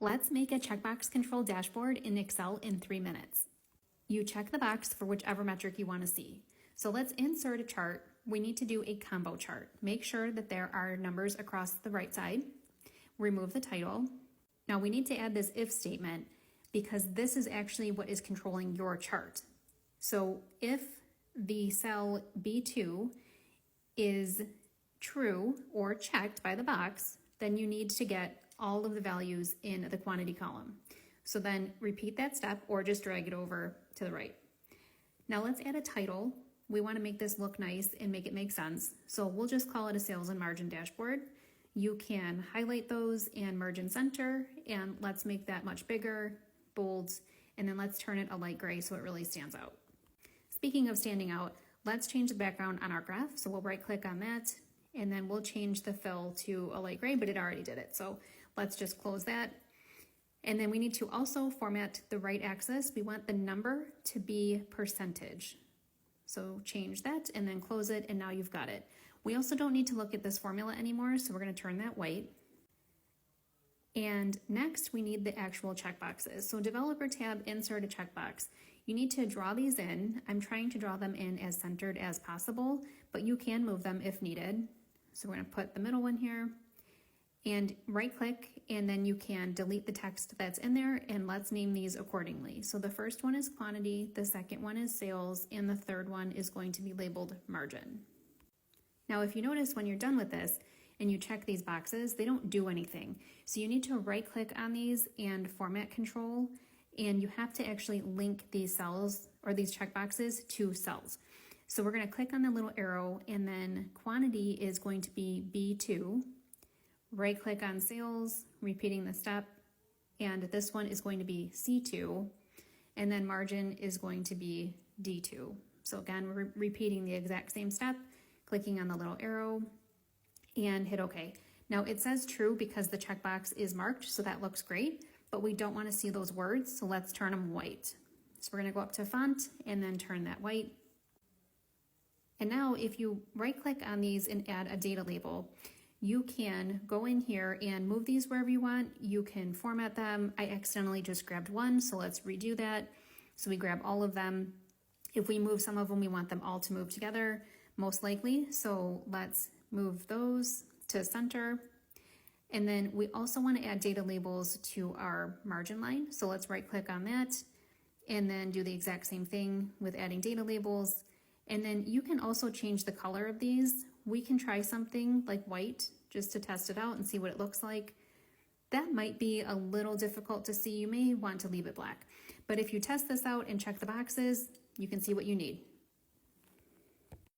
Let's make a checkbox control dashboard in Excel in 3 minutes. You check the box for whichever metric you want to see. So let's insert a chart. We need to do a combo chart. Make sure that there are numbers across the right side. Remove the title. Now we need to add this if statement because this is actually what is controlling your chart. So if the cell B2 is true or checked by the box, then you need to get all of the values in the quantity column. So then repeat that step or just drag it over to the right. Now let's add a title. We want to make this look nice and make it make sense. So we'll just call it a sales and margin dashboard. You can highlight those and merge and center, and let's make that much bigger, bold, and then let's turn it a light gray so it really stands out. Speaking of standing out, let's change the background on our graph. So we'll right click on that, and then we'll change the fill to a light gray, but it already did it. So let's just close that. And then we need to also format the right axis. We want the number to be percentage. So change that and then close it, and now you've got it. We also don't need to look at this formula anymore, so we're going to turn that white. And next we need the actual checkboxes. So developer tab, insert a checkbox. You need to draw these in. I'm trying to draw them in as centered as possible, but you can move them if needed. So we're going to put the middle one here and right click, and then you can delete the text that's in there, and let's name these accordingly. So the first one is quantity, the second one is sales, and the third one is going to be labeled margin. Now if you notice when you're done with this and you check these boxes, they don't do anything. So you need to right click on these and format control, and you have to actually link these cells or these checkboxes to cells. So we're going to click on the little arrow, and then quantity is going to be B2. Right click on sales, repeating the step, and this one is going to be C2, and then margin is going to be D2. So again, we're repeating the exact same step, clicking on the little arrow, and hit OK. Now it says true because the checkbox is marked, so that looks great, but we don't want to see those words, so let's turn them white. So we're going to go up to font and then turn that white. And now if you right click on these and add a data label, you can go in here and move these wherever you want. You can format them. I accidentally just grabbed one, so let's redo that. So we grab all of them. If we move some of them, we want them all to move together, most likely. So let's move those to center. And then we also want to add data labels to our margin line. So let's right click on that and then do the exact same thing with adding data labels. And then you can also change the color of these. We can try something like white just to test it out and see what it looks like. That might be a little difficult to see. You may want to leave it black. But if you test this out and check the boxes, you can see what you need.